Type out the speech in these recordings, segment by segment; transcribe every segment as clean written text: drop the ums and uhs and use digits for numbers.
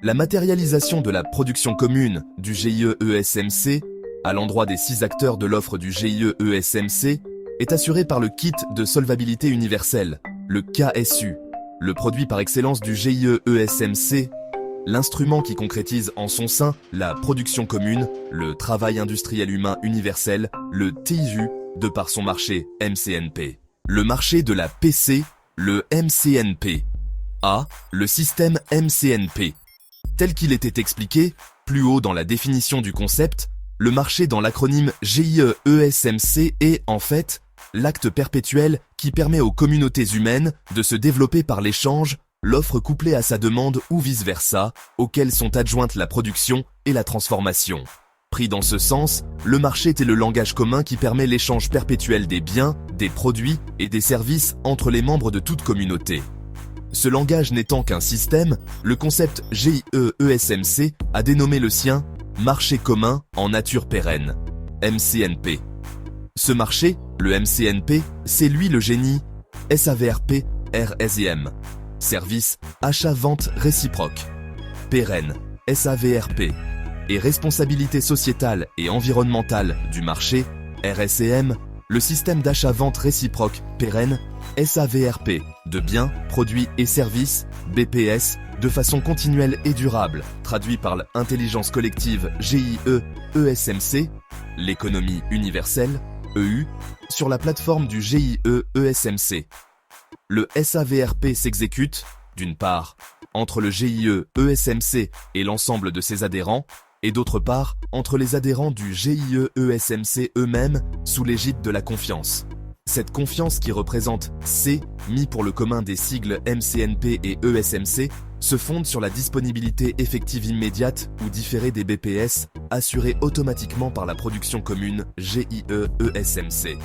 La matérialisation de la production commune du GIE-ESMC à l'endroit des 6 acteurs de l'offre du GIE-ESMC est assurée par le Kit de solvabilité universelle, le KSU, le produit par excellence du GIE-ESMC, l'instrument qui concrétise en son sein la production commune, le travail industriel humain universel, le TIU, de par son marché MCNP. Le marché de la PC, le MCNP. A, le système MCNP. Tel qu'il était expliqué, plus haut dans la définition du concept, le marché dans l'acronyme GIE-ESMC est, en fait, l'acte perpétuel qui permet aux communautés humaines de se développer par l'échange, l'offre couplée à sa demande ou vice-versa, auxquelles sont adjointes la production et la transformation. Pris dans ce sens, le marché est le langage commun qui permet l'échange perpétuel des biens, des produits et des services entre les membres de toute communauté. Ce langage n'étant qu'un système, le concept GIE-ESMC a dénommé le sien « marché commun en nature pérenne » MCNP. Ce marché, le MCNP, c'est lui le génie SAVRP RSIM. Service, achat-vente réciproque. Pérenne, SAVRP. Et responsabilité sociétale et environnementale du marché, RSEM, le système d'achat-vente réciproque pérenne, SAVRP, de biens, produits et services, BPS, de façon continuelle et durable, traduit par l'intelligence collective GIE-ESMC, l'économie universelle, EU, sur la plateforme du GIE-ESMC. Le SAVRP s'exécute, d'une part, entre le GIE-ESMC et l'ensemble de ses adhérents, et d'autre part, entre les adhérents du GIE-ESMC eux-mêmes, sous l'égide de la confiance. Cette confiance qui représente C, mis pour le commun des sigles MCNP et ESMC, se fonde sur la disponibilité effective immédiate ou différée des BPS, assurée automatiquement par la production commune GIE-ESMC.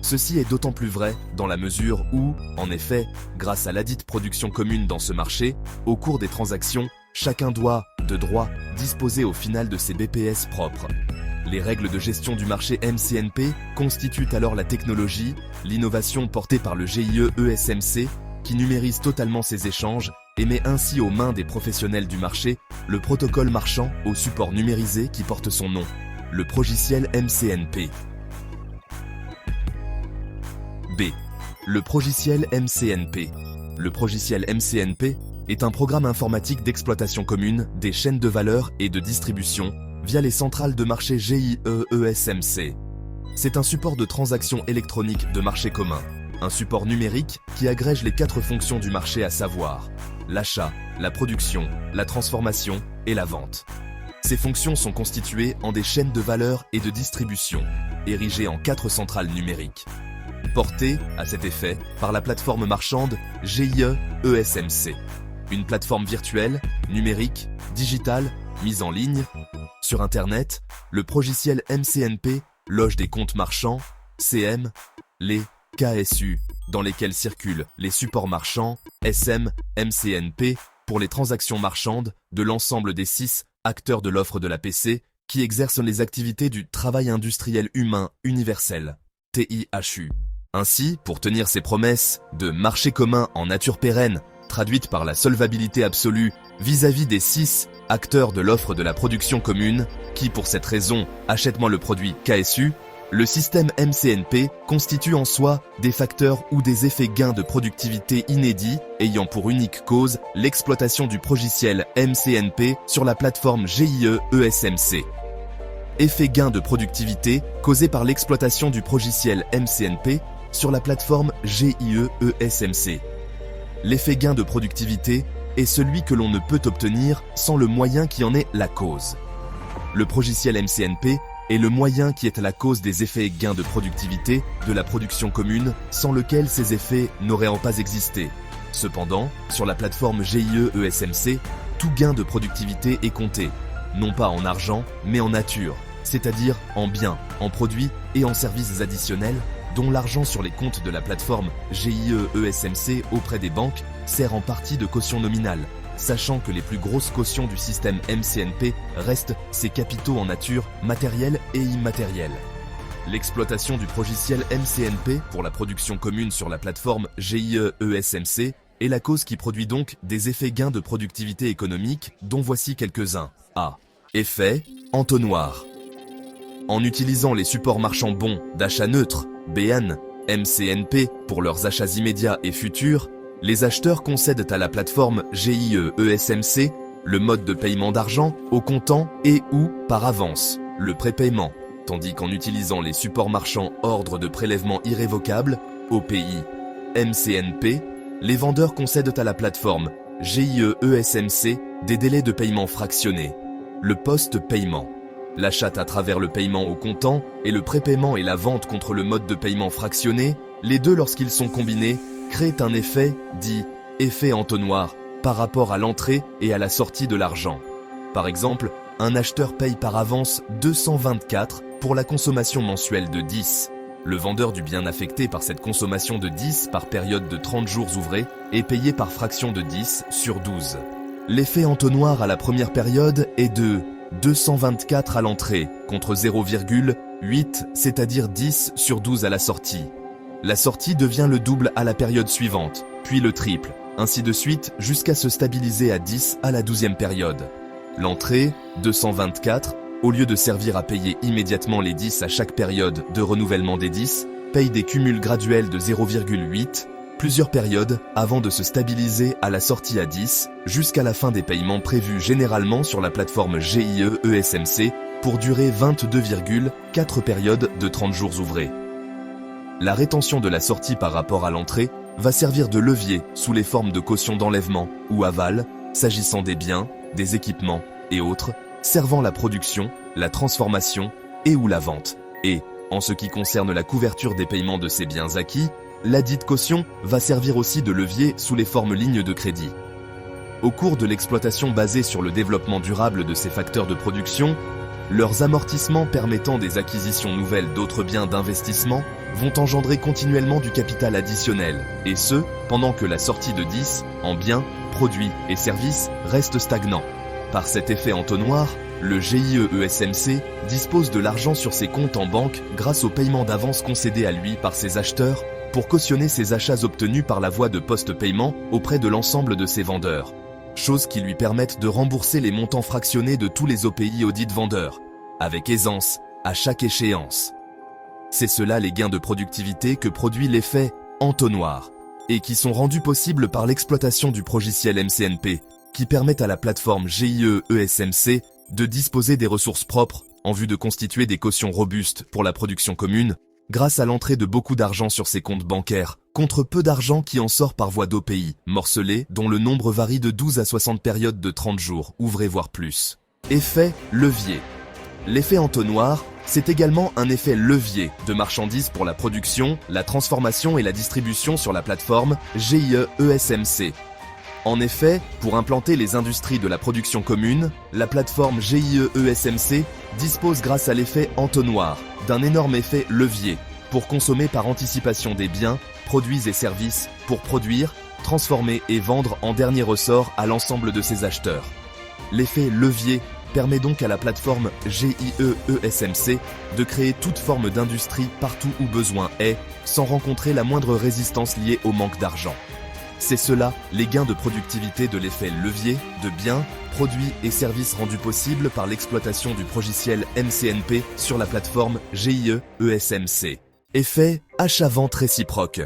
Ceci est d'autant plus vrai dans la mesure où, en effet, grâce à ladite production commune dans ce marché, au cours des transactions, chacun doit, de droit, disposer au final de ses BPS propres. Les règles de gestion du marché MCNP constituent alors la technologie, l'innovation portée par le GIE-ESMC, qui numérise totalement ces échanges et met ainsi aux mains des professionnels du marché le protocole marchand au support numérisé qui porte son nom, le progiciel MCNP. B. Le progiciel MCNP. Le progiciel MCNP est un programme informatique d'exploitation commune des chaînes de valeur et de distribution via les centrales de marché GIE-ESMC. C'est un support de transaction électronique de marché commun, un support numérique qui agrège les 4 fonctions du marché à savoir l'achat, la production, la transformation et la vente. Ces fonctions sont constituées en des chaînes de valeur et de distribution, érigées en 4 centrales numériques, portées, à cet effet, par la plateforme marchande GIE-ESMC. Une plateforme virtuelle, numérique, digitale, mise en ligne. Sur Internet, le progiciel MCNP loge des comptes marchands, CM, les KSU, dans lesquels circulent les supports marchands, SM, MCNP, pour les transactions marchandes de l'ensemble des 6 acteurs de l'offre de la PC qui exercent les activités du travail industriel humain universel, TIHU. Ainsi, pour tenir ses promesses de marché commun en nature pérenne, traduite par la solvabilité absolue vis-à-vis des 6 acteurs de l'offre de la production commune, qui pour cette raison achètent moins le produit KSU, le système MCNP constitue en soi des facteurs ou des effets gains de productivité inédits ayant pour unique cause l'exploitation du progiciel MCNP sur la plateforme GIE-ESMC. Effet gain de productivité causé par l'exploitation du progiciel MCNP sur la plateforme GIE-ESMC. L'effet gain de productivité est celui que l'on ne peut obtenir sans le moyen qui en est la cause. Le progiciel MCNP est le moyen qui est la cause des effets gains de productivité de la production commune sans lequel ces effets n'auraient pas existé. Cependant, sur la plateforme GIE-ESMC, tout gain de productivité est compté, non pas en argent, mais en nature, c'est-à-dire en biens, en produits et en services additionnels, dont l'argent sur les comptes de la plateforme GIE-ESMC auprès des banques sert en partie de caution nominale, sachant que les plus grosses cautions du système MCNP restent ses capitaux en nature, matérielle et immatérielle. L'exploitation du progiciel MCNP pour la production commune sur la plateforme GIE-ESMC est la cause qui produit donc des effets gains de productivité économique, dont voici quelques-uns. A. Effet entonnoir. En utilisant les supports marchands bons d'achat neutre, BN, MCNP, pour leurs achats immédiats et futurs, les acheteurs concèdent à la plateforme GIE-ESMC le mode de paiement d'argent au comptant et ou par avance, le prépaiement, tandis qu'en utilisant les supports marchands ordre de prélèvement irrévocable, OPI, MCNP, les vendeurs concèdent à la plateforme GIE-ESMC des délais de paiement fractionnés, le post-paiement. L'achat à travers le paiement au comptant et le prépaiement et la vente contre le mode de paiement fractionné, les deux lorsqu'ils sont combinés, créent un effet, dit effet entonnoir, par rapport à l'entrée et à la sortie de l'argent. Par exemple, un acheteur paye par avance 224 pour la consommation mensuelle de 10. Le vendeur du bien affecté par cette consommation de 10 par période de 30 jours ouvrés est payé par fraction de 10 sur 12. L'effet entonnoir à la première période est de 224 à l'entrée contre 0,8, c'est-à-dire 10 sur 12 à la sortie. La sortie devient le double à la période suivante, puis le triple, ainsi de suite jusqu'à se stabiliser à 10 à la 12e période. L'entrée, 224, au lieu de servir à payer immédiatement les 10 à chaque période de renouvellement des 10, paye des cumuls graduels de 0,8, plusieurs périodes avant de se stabiliser à la sortie à 10, jusqu'à la fin des paiements prévus généralement sur la plateforme GIE-ESMC pour durer 22,4 périodes de 30 jours ouvrés. La rétention de la sortie par rapport à l'entrée va servir de levier sous les formes de caution d'enlèvement ou aval, s'agissant des biens, des équipements et autres, servant la production, la transformation et ou la vente. Et, en ce qui concerne la couverture des paiements de ces biens acquis, la dite caution va servir aussi de levier sous les formes lignes de crédit. Au cours de l'exploitation basée sur le développement durable de ces facteurs de production, leurs amortissements permettant des acquisitions nouvelles d'autres biens d'investissement vont engendrer continuellement du capital additionnel, et ce, pendant que la sortie de 10 en biens, produits et services reste stagnant. Par cet effet entonnoir, le GIE-ESMC dispose de l'argent sur ses comptes en banque grâce au paiement d'avance concédé à lui par ses acheteurs pour cautionner ses achats obtenus par la voie de post-paiement auprès de l'ensemble de ses vendeurs. Choses qui lui permettent de rembourser les montants fractionnés de tous les OPI audits vendeurs, avec aisance, à chaque échéance. C'est cela les gains de productivité que produit l'effet entonnoir, et qui sont rendus possibles par l'exploitation du progiciel MCNP, qui permet à la plateforme GIE-ESMC de disposer des ressources propres en vue de constituer des cautions robustes pour la production commune, grâce à l'entrée de beaucoup d'argent sur ses comptes bancaires, contre peu d'argent qui en sort par voie d'OPI, morcelé, dont le nombre varie de 12 à 60 périodes de 30 jours, ouvrez voire plus. Effet levier. L'effet entonnoir, c'est également un effet levier de marchandises pour la production, la transformation et la distribution sur la plateforme GIE-ESMC. En effet, pour implanter les industries de la production commune, la plateforme GIE-ESMC dispose grâce à l'effet entonnoir d'un énorme effet levier pour consommer par anticipation des biens, produits et services pour produire, transformer et vendre en dernier ressort à l'ensemble de ses acheteurs. L'effet levier permet donc à la plateforme GIE-ESMC de créer toute forme d'industrie partout où besoin est, sans rencontrer la moindre résistance liée au manque d'argent. C'est cela, les gains de productivité de l'effet levier, de biens, produits et services rendus possibles par l'exploitation du progiciel MCNP sur la plateforme GIE-ESMC. Effet achat-vente réciproque.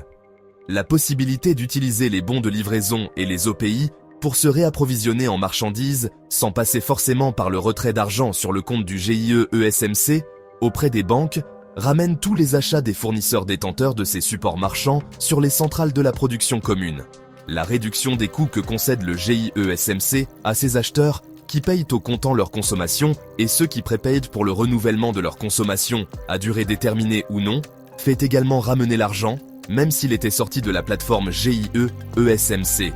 La possibilité d'utiliser les bons de livraison et les OPI pour se réapprovisionner en marchandises sans passer forcément par le retrait d'argent sur le compte du GIE-ESMC auprès des banques ramène tous les achats des fournisseurs détenteurs de ces supports marchands sur les centrales de la production commune. La réduction des coûts que concède le GIE-ESMC à ses acheteurs qui payent au comptant leur consommation et ceux qui prépayent pour le renouvellement de leur consommation à durée déterminée ou non, fait également ramener l'argent, même s'il était sorti de la plateforme GIE-ESMC.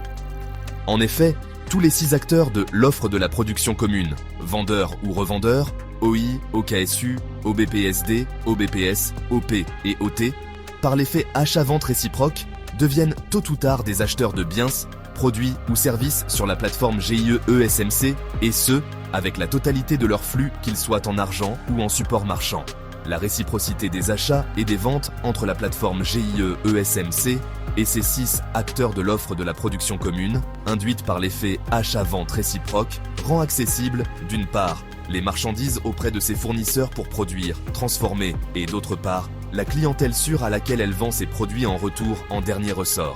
En effet, tous les 6 acteurs de l'offre de la production commune, vendeurs ou revendeurs, OI, OKSU, OBPSD, OBPS, OP et OT, par l'effet achat-vente réciproque, deviennent tôt ou tard des acheteurs de biens, produits ou services sur la plateforme GIE-ESMC, et ce, avec la totalité de leur flux, qu'ils soient en argent ou en support marchand. la réciprocité des achats et des ventes entre la plateforme GIE-ESMC et ses 6 acteurs de l'offre de la production commune, induite par l'effet achat-vente réciproque, rend accessible, d'une part, les marchandises auprès de ses fournisseurs pour produire, transformer, et d'autre part, la clientèle sûre à laquelle elle vend ses produits en retour en dernier ressort.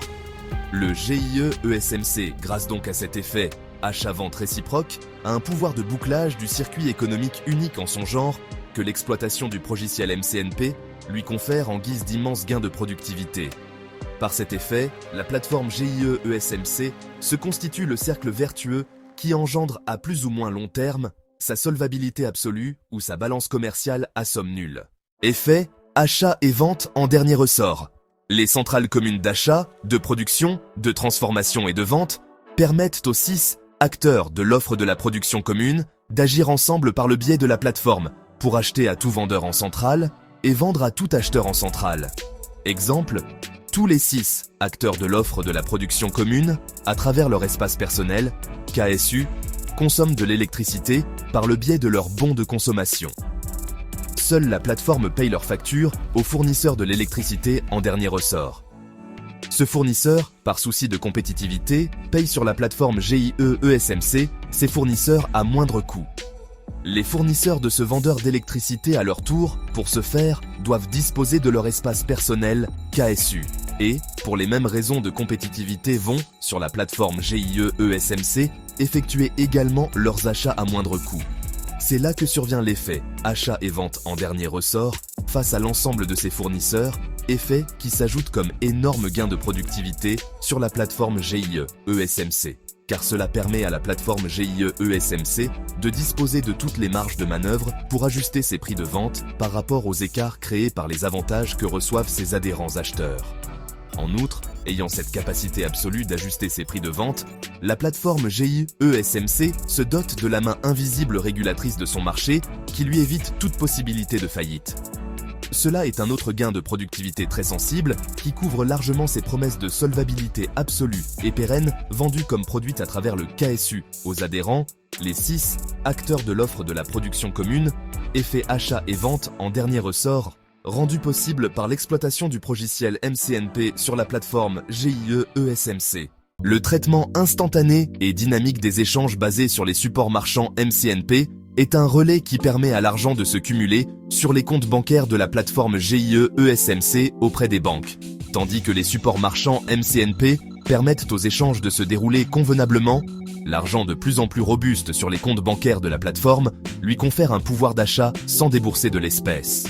Le GIE-ESMC, grâce donc à cet effet achat-vente réciproque, a un pouvoir de bouclage du circuit économique unique en son genre que l'exploitation du progiciel MCNP lui confère en guise d'immenses gains de productivité. Par cet effet, la plateforme GIE-ESMC se constitue le cercle vertueux qui engendre à plus ou moins long terme sa solvabilité absolue ou sa balance commerciale à somme nulle. Effet achat et vente en dernier ressort. Les centrales communes d'achat, de production, de transformation et de vente permettent aux 6 acteurs de l'offre de la production commune d'agir ensemble par le biais de la plateforme pour acheter à tout vendeur en centrale et vendre à tout acheteur en centrale. Exemple, tous les 6 acteurs de l'offre de la production commune, à travers leur espace personnel, KSU, consomment de l'électricité par le biais de leurs bons de consommation. Seule la plateforme paye leurs factures au fournisseur de l'électricité en dernier ressort. Ce fournisseur, par souci de compétitivité, paye sur la plateforme GIE-ESMC ses fournisseurs à moindre coût. Les fournisseurs de ce vendeur d'électricité à leur tour, pour ce faire, doivent disposer de leur espace personnel KSU et, pour les mêmes raisons de compétitivité, vont, sur la plateforme GIE-ESMC, effectuer également leurs achats à moindre coût. C'est là que survient l'effet achat et vente en dernier ressort face à l'ensemble de ces fournisseurs, effet qui s'ajoute comme énorme gain de productivité sur la plateforme GIE-ESMC. Car cela permet à la plateforme GIE-ESMC de disposer de toutes les marges de manœuvre pour ajuster ses prix de vente par rapport aux écarts créés par les avantages que reçoivent ses adhérents acheteurs. En outre, ayant cette capacité absolue d'ajuster ses prix de vente, la plateforme GIE-ESMC se dote de la main invisible régulatrice de son marché qui lui évite toute possibilité de faillite. Cela est un autre gain de productivité très sensible qui couvre largement ses promesses de solvabilité absolue et pérenne vendues comme produites à travers le KSU aux adhérents, les 6 acteurs de l'offre de la production commune, effet achat et vente en dernier ressort, rendu possible par l'exploitation du progiciel MCNP sur la plateforme GIE-ESMC. Le traitement instantané et dynamique des échanges basés sur les supports marchands MCNP est un relais qui permet à l'argent de se cumuler sur les comptes bancaires de la plateforme GIE-ESMC auprès des banques, tandis que les supports marchands MCNP permettent aux échanges de se dérouler convenablement. L'argent de plus en plus robuste sur les comptes bancaires de la plateforme lui confère un pouvoir d'achat sans débourser de l'espèce.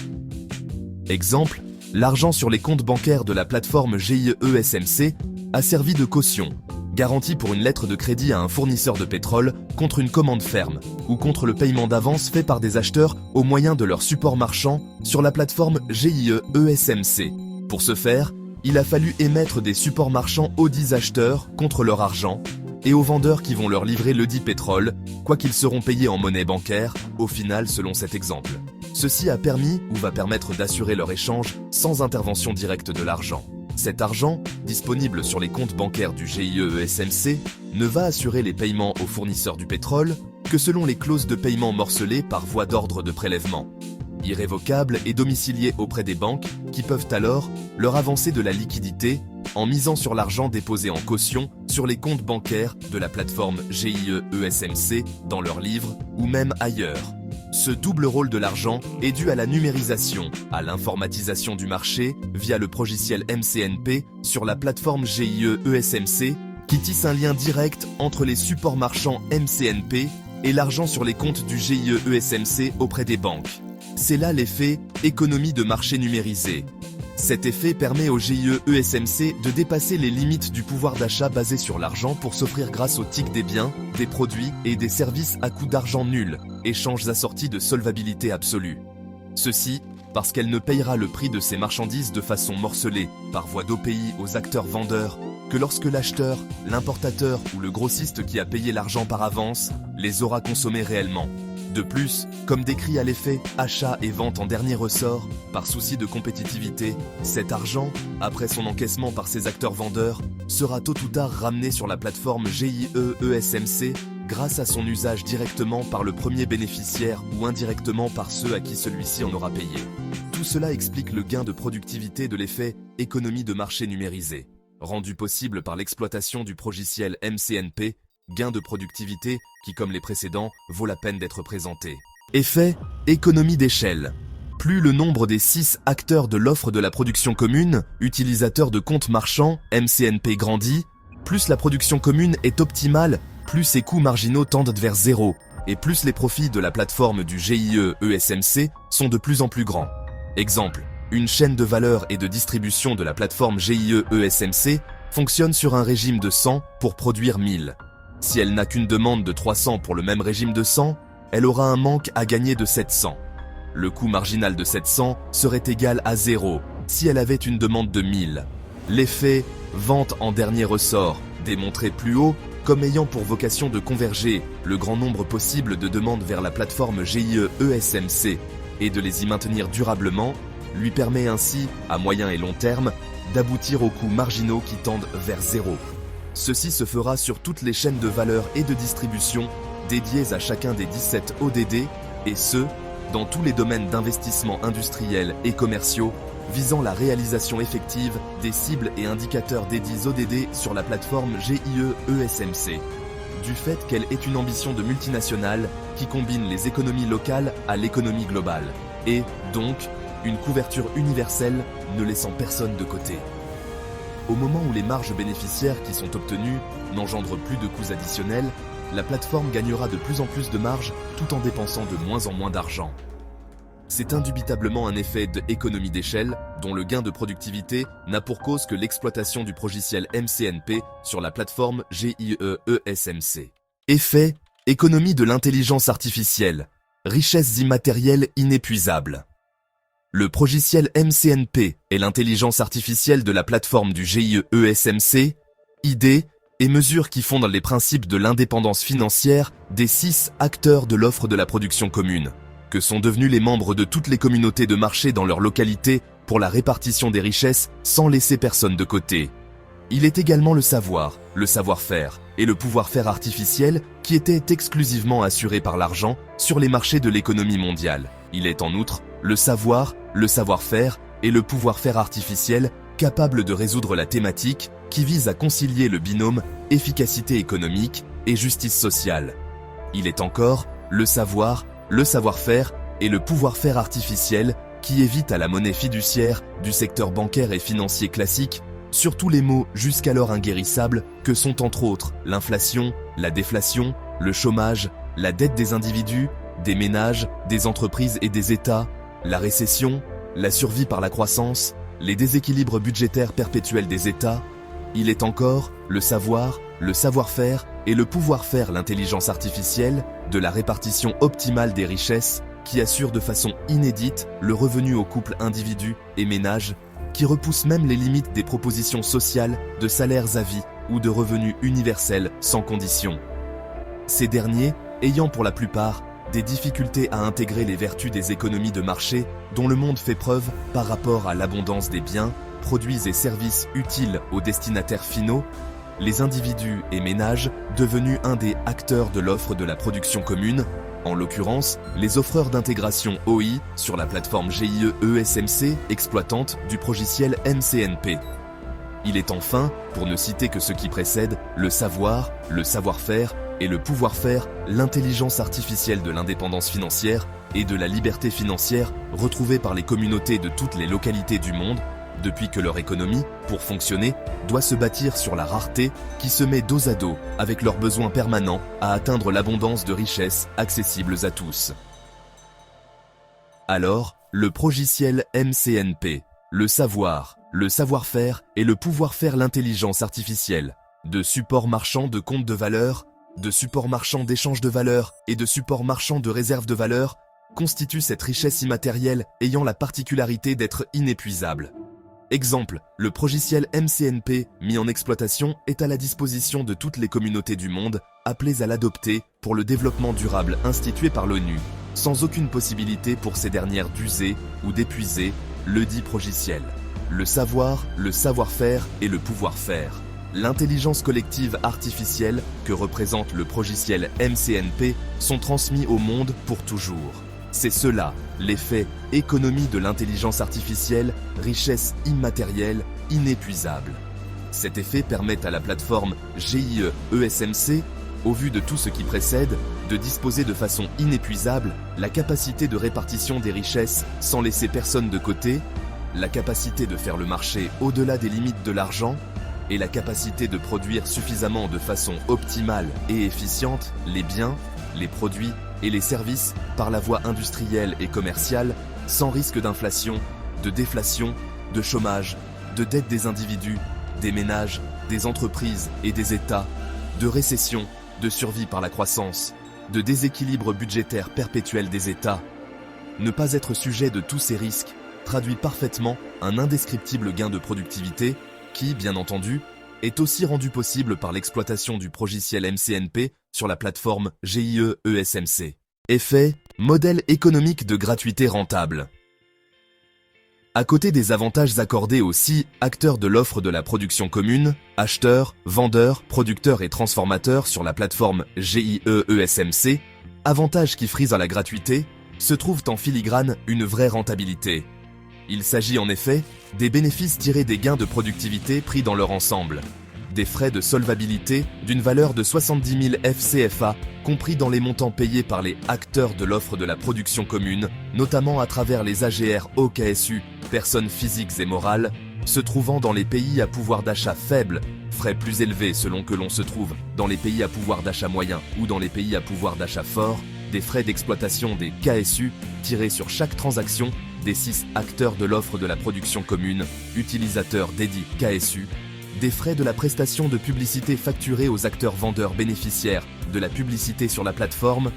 Exemple, l'argent sur les comptes bancaires de la plateforme GIE-ESMC a servi de caution, garantie pour une lettre de crédit à un fournisseur de pétrole contre une commande ferme ou contre le paiement d'avance fait par des acheteurs au moyen de leur support marchand sur la plateforme GIE-ESMC. Pour ce faire, il a fallu émettre des supports marchands aux 10 acheteurs contre leur argent et aux vendeurs qui vont leur livrer le dit pétrole, quoi qu'ils seront payés en monnaie bancaire, au final selon cet exemple. Ceci a permis ou va permettre d'assurer leur échange sans intervention directe de l'argent. Cet argent, disponible sur les comptes bancaires du GIE-ESMC, ne va assurer les paiements aux fournisseurs du pétrole que selon les clauses de paiement morcelées par voie d'ordre de prélèvement, irrévocables et domiciliés auprès des banques qui peuvent alors leur avancer de la liquidité en misant sur l'argent déposé en caution sur les comptes bancaires de la plateforme GIE-ESMC dans leurs livres ou même ailleurs. Ce double rôle de l'argent est dû à la numérisation, à l'informatisation du marché via le progiciel MCNP sur la plateforme GIE-ESMC qui tisse un lien direct entre les supports marchands MCNP et l'argent sur les comptes du GIE-ESMC auprès des banques. C'est là l'effet économie de marché numérisée. Cet effet permet au GIE-ESMC de dépasser les limites du pouvoir d'achat basé sur l'argent pour s'offrir grâce au TIC des biens, des produits et des services à coût d'argent nul, échanges assortis de solvabilité absolue. Ceci parce qu'elle ne payera le prix de ses marchandises de façon morcelée, par voie d'OPI aux acteurs vendeurs, que lorsque l'acheteur, l'importateur ou le grossiste qui a payé l'argent par avance les aura consommés réellement. De plus, comme décrit à l'effet achat et vente en dernier ressort, par souci de compétitivité, cet argent, après son encaissement par ses acteurs vendeurs, sera tôt ou tard ramené sur la plateforme GIE-ESMC grâce à son usage directement par le premier bénéficiaire ou indirectement par ceux à qui celui-ci en aura payé. Tout cela explique le gain de productivité de l'effet « économie de marché numérisée », rendu possible par l'exploitation du progiciel MCNP, gain de productivité qui, comme les précédents, vaut la peine d'être présenté. Effet « économie d'échelle ». Plus le nombre des 6 acteurs de l'offre de la production commune, utilisateurs de comptes marchands, MCNP grandit, plus la production commune est optimale, plus ses coûts marginaux tendent vers zéro, et plus les profits de la plateforme du GIE-ESMC sont de plus en plus grands. Exemple, une chaîne de valeur et de distribution de la plateforme GIE-ESMC fonctionne sur un régime de 100 pour produire 1000. Si elle n'a qu'une demande de 300 pour le même régime de 100, elle aura un manque à gagner de 700. Le coût marginal de 700 serait égal à 0 si elle avait une demande de 1000. L'effet « vente en dernier ressort » démontré plus haut comme ayant pour vocation de converger le grand nombre possible de demandes vers la plateforme GIE-ESMC et de les y maintenir durablement, lui permet ainsi, à moyen et long terme, d'aboutir aux coûts marginaux qui tendent vers 0. Ceci se fera sur toutes les chaînes de valeur et de distribution dédiées à chacun des 17 ODD, et ce, dans tous les domaines d'investissement industriels et commerciaux, visant la réalisation effective des cibles et indicateurs des 10 ODD sur la plateforme GIE-ESMC. Du fait qu'elle est une ambition de multinationale qui combine les économies locales à l'économie globale, et, donc, une couverture universelle ne laissant personne de côté. Au moment où les marges bénéficiaires qui sont obtenues n'engendrent plus de coûts additionnels, la plateforme gagnera de plus en plus de marge tout en dépensant de moins en moins d'argent. C'est indubitablement un effet d'économie d'échelle dont le gain de productivité n'a pour cause que l'exploitation du progiciel MCNP sur la plateforme GIE-ESMC. Effet économie de l'intelligence artificielle, richesses immatérielles inépuisables. Le progiciel MCNP et l'intelligence artificielle de la plateforme du GIE-ESMC, idée et mesures qui fondent les principes de l'indépendance financière des 6 acteurs de l'offre de la production commune, que sont devenus les membres de toutes les communautés de marché dans leur localité pour la répartition des richesses sans laisser personne de côté. Il est également le savoir, le savoir-faire et le pouvoir-faire artificiel qui étaient exclusivement assurés par l'argent sur les marchés de l'économie mondiale. Il est en outre le savoir, le savoir-faire et le pouvoir-faire artificiel capable de résoudre la thématique qui vise à concilier le binôme efficacité économique et justice sociale. Il est encore le savoir, le savoir-faire et le pouvoir-faire artificiel qui évite à la monnaie fiduciaire du secteur bancaire et financier classique sur tous les maux jusqu'alors inguérissables que sont entre autres l'inflation, la déflation, le chômage, la dette des individus, des ménages, des entreprises et des États, la récession, la survie par la croissance, les déséquilibres budgétaires perpétuels des États. Il est encore le savoir, le savoir-faire et le pouvoir-faire l'intelligence artificielle de la répartition optimale des richesses qui assure de façon inédite le revenu aux couples individus et ménages, qui repousse même les limites des propositions sociales de salaires à vie ou de revenus universels sans condition. Ces derniers ayant pour la plupart des difficultés à intégrer les vertus des économies de marché dont le monde fait preuve par rapport à l'abondance des biens, produits et services utiles aux destinataires finaux, les individus et ménages devenus un des acteurs de l'offre de la production commune, en l'occurrence les offreurs d'intégration OI sur la plateforme GIE-ESMC exploitante du progiciel MCNP. Il est enfin, pour ne citer que ce qui précède, le savoir, le savoir-faire et le pouvoir-faire, l'intelligence artificielle de l'indépendance financière et de la liberté financière retrouvée par les communautés de toutes les localités du monde, depuis que leur économie, pour fonctionner, doit se bâtir sur la rareté qui se met dos à dos avec leurs besoins permanents à atteindre l'abondance de richesses accessibles à tous. Alors, le progiciel MCNP, le savoir, le savoir-faire et le pouvoir-faire l'intelligence artificielle, de support marchand de compte de valeur, de support marchand d'échange de valeur et de support marchand de réserve de valeur, constitue cette richesse immatérielle ayant la particularité d'être inépuisable. Exemple, le progiciel MCNP mis en exploitation est à la disposition de toutes les communautés du monde appelées à l'adopter pour le développement durable institué par l'ONU, sans aucune possibilité pour ces dernières d'user ou d'épuiser le dit progiciel. Le savoir, le savoir-faire et le pouvoir-faire. l'intelligence collective artificielle que représente le progiciel MCNP sont transmis au monde pour toujours. C'est cela, l'effet économie de l'intelligence artificielle, richesse immatérielle, inépuisable. Cet effet permet à la plateforme GIE ESMC, au vu de tout ce qui précède, de disposer de façon inépuisable la capacité de répartition des richesses sans laisser personne de côté, la capacité de faire le marché au-delà des limites de l'argent et la capacité de produire suffisamment de façon optimale et efficiente les biens, les produits et les services par la voie industrielle et commerciale sans risque d'inflation, de déflation, de chômage, de dette des individus, des ménages, des entreprises et des États, de récession, de survie par la croissance, de déséquilibre budgétaire perpétuel des États. Ne pas être sujet de tous ces risques traduit parfaitement un indescriptible gain de productivité qui, bien entendu, est aussi rendu possible par l'exploitation du progiciel MCNP sur la plateforme GIE ESMC. Effet, modèle économique de gratuité rentable. À côté des avantages accordés aux 6 acteurs de l'offre de la production commune, acheteurs, vendeurs, producteurs et transformateurs sur la plateforme GIE ESMC, avantages qui frisent à la gratuité, se trouvent en filigrane une vraie rentabilité. Il s'agit en effet des bénéfices tirés des gains de productivité pris dans leur ensemble, des frais de solvabilité d'une valeur de 70 000 FCFA compris dans les montants payés par les acteurs de l'offre de la production commune, notamment à travers les AGR OKSU, personnes physiques et morales, se trouvant dans les pays à pouvoir d'achat faible, frais plus élevés selon que l'on se trouve dans les pays à pouvoir d'achat moyen ou dans les pays à pouvoir d'achat fort, des frais d'exploitation des KSU tirés sur chaque transaction des 6 acteurs de l'offre de la production commune, utilisateurs dédits KSU, des frais de la prestation de publicité facturés aux acteurs vendeurs bénéficiaires de la publicité sur la plateforme,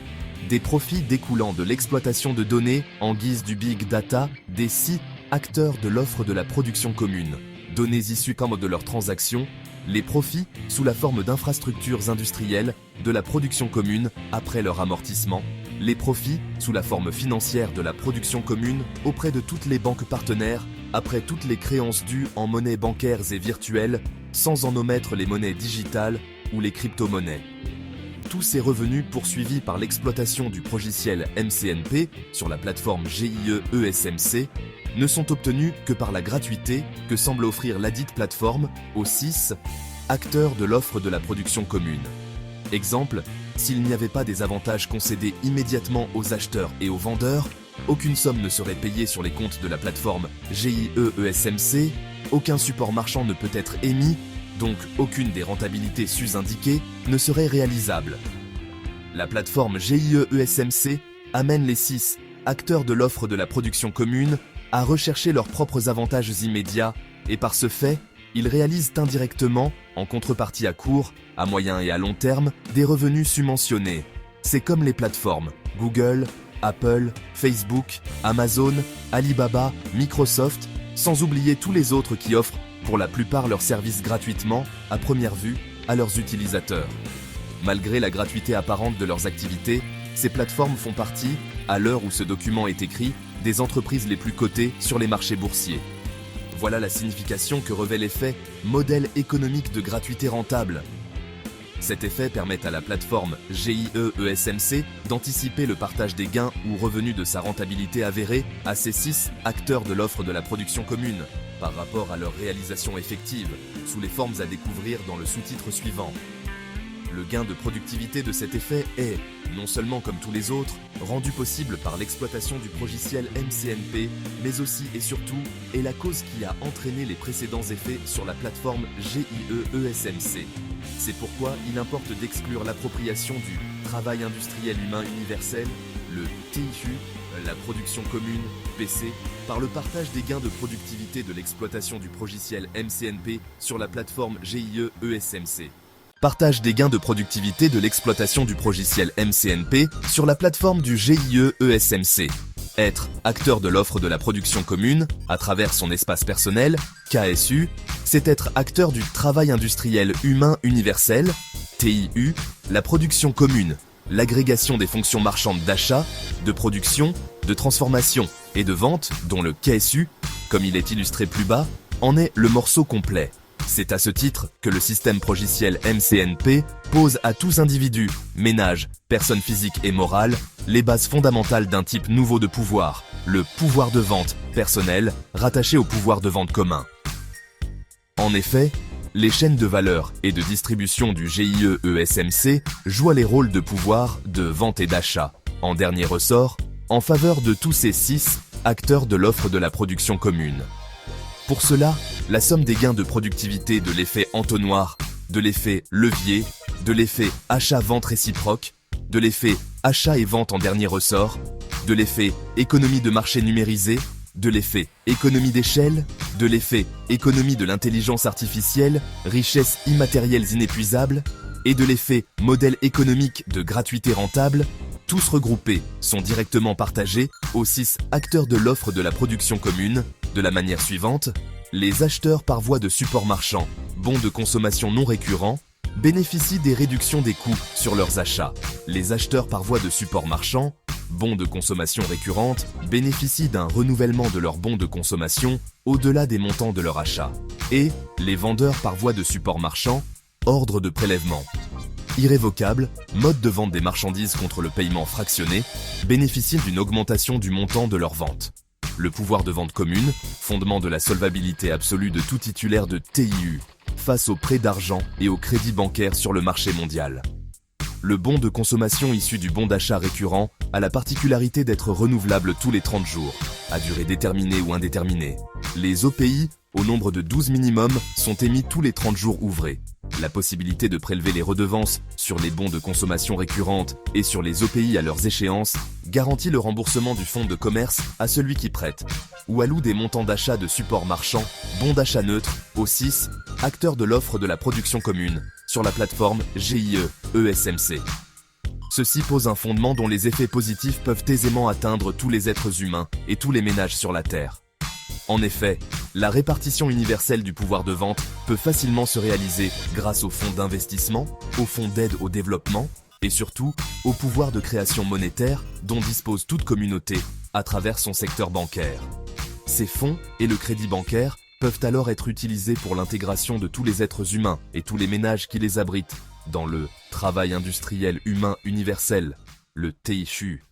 des profits découlant de l'exploitation de données en guise du big data des 6 acteurs de l'offre de la production commune, données issues comme de leurs transactions, les profits sous la forme d'infrastructures industrielles de la production commune après leur amortissement, les profits sous la forme financière de la production commune auprès de toutes les banques partenaires après toutes les créances dues en monnaies bancaires et virtuelles, sans en omettre les monnaies digitales ou les crypto-monnaies. Tous ces revenus poursuivis par l'exploitation du progiciel MCNP sur la plateforme GIE ESMC ne sont obtenus que par la gratuité que semble offrir ladite plateforme aux 6 acteurs de l'offre de la production commune. Exemple, s'il n'y avait pas des avantages concédés immédiatement aux acheteurs et aux vendeurs, aucune somme ne serait payée sur les comptes de la plateforme GIE ESMC, aucun support marchand ne peut être émis, donc aucune des rentabilités sus-indiquées ne serait réalisable. La plateforme GIE ESMC amène les 6 acteurs de l'offre de la production commune à rechercher leurs propres avantages immédiats et par ce fait, ils réalisent indirectement, en contrepartie à court, à moyen et à long terme, des revenus subventionnés. C'est comme les plateformes Google, Apple, Facebook, Amazon, Alibaba, Microsoft, sans oublier tous les autres qui offrent pour la plupart leurs services gratuitement, à première vue, à leurs utilisateurs. Malgré la gratuité apparente de leurs activités, ces plateformes font partie, à l'heure où ce document est écrit, des entreprises les plus cotées sur les marchés boursiers. Voilà la signification que revêt l'effet modèle économique de gratuité rentable. Cet effet permet à la plateforme GIE ESMC d'anticiper le partage des gains ou revenus de sa rentabilité avérée à ces 6 acteurs de l'offre de la production commune, par rapport à leur réalisation effective, sous les formes à découvrir dans le sous-titre suivant. Le gain de productivité de cet effet est, non seulement comme tous les autres, rendu possible par l'exploitation du progiciel MCNP, mais aussi et surtout est la cause qui a entraîné les précédents effets sur la plateforme GIE ESMC. C'est pourquoi il importe d'exclure l'appropriation du travail industriel humain universel, le TIU, la production commune, PC, par le partage des gains de productivité de l'exploitation du progiciel MCNP sur la plateforme GIE ESMC. Partage des gains de productivité de l'exploitation du progiciel MCNP sur la plateforme du GIE ESMC. Être acteur de l'offre de la production commune, à travers son espace personnel, KSU, c'est être acteur du travail industriel humain universel, TIU, la production commune, l'agrégation des fonctions marchandes d'achat, de production, de transformation et de vente, dont le KSU, comme il est illustré plus bas, en est le morceau complet. C'est à ce titre que le système progiciel MCNP pose à tous individus, ménages, personnes physiques et morales, les bases fondamentales d'un type nouveau de pouvoir, le pouvoir de vente personnel rattaché au pouvoir de vente commun. En effet, les chaînes de valeur et de distribution du GIE-ESMC jouent les rôles de pouvoir de vente et d'achat, en dernier ressort, en faveur de tous ces 6 acteurs de l'offre de la production commune. Pour cela, la somme des gains de productivité de l'effet entonnoir, de l'effet levier, de l'effet achat-vente réciproque, de l'effet achat et vente en dernier ressort, de l'effet économie de marché numérisée, de l'effet économie d'échelle, de l'effet économie de l'intelligence artificielle, richesses immatérielles inépuisables, et de l'effet modèle économique de gratuité rentable, tous regroupés sont directement partagés aux 6 acteurs de l'offre de la production commune, de la manière suivante. Les acheteurs par voie de support marchand, bons de consommation non récurrents, bénéficient des réductions des coûts sur leurs achats. Les acheteurs par voie de support marchand, bons de consommation récurrente, bénéficient d'un renouvellement de leurs bons de consommation au-delà des montants de leur achat. Et les vendeurs par voie de support marchand, ordre de prélèvement irrévocable, mode de vente des marchandises contre le paiement fractionné, bénéficient d'une augmentation du montant de leur vente. Le pouvoir de vente commune, fondement de la solvabilité absolue de tout titulaire de TIU, face aux prêts d'argent et aux crédits bancaires sur le marché mondial. Le bon de consommation issu du bon d'achat récurrent a la particularité d'être renouvelable tous les 30 jours, à durée déterminée ou indéterminée. Les OPI, au nombre de 12 minimum, sont émis tous les 30 jours ouvrés. La possibilité de prélever les redevances sur les bons de consommation récurrente et sur les OPI à leurs échéances garantit le remboursement du fonds de commerce à celui qui prête, ou alloue des montants d'achat de support marchand, bons d'achat neutres, aux 6 acteurs de l'offre de la production commune, sur la plateforme GIE-ESMC. Ceci pose un fondement dont les effets positifs peuvent aisément atteindre tous les êtres humains et tous les ménages sur la Terre. En effet, la répartition universelle du pouvoir de vente peut facilement se réaliser grâce aux fonds d'investissement, aux fonds d'aide au développement et surtout au pouvoir de création monétaire dont dispose toute communauté à travers son secteur bancaire. Ces fonds et le crédit bancaire peuvent alors être utilisés pour l'intégration de tous les êtres humains et tous les ménages qui les abritent dans le travail industriel humain universel, le TICHU.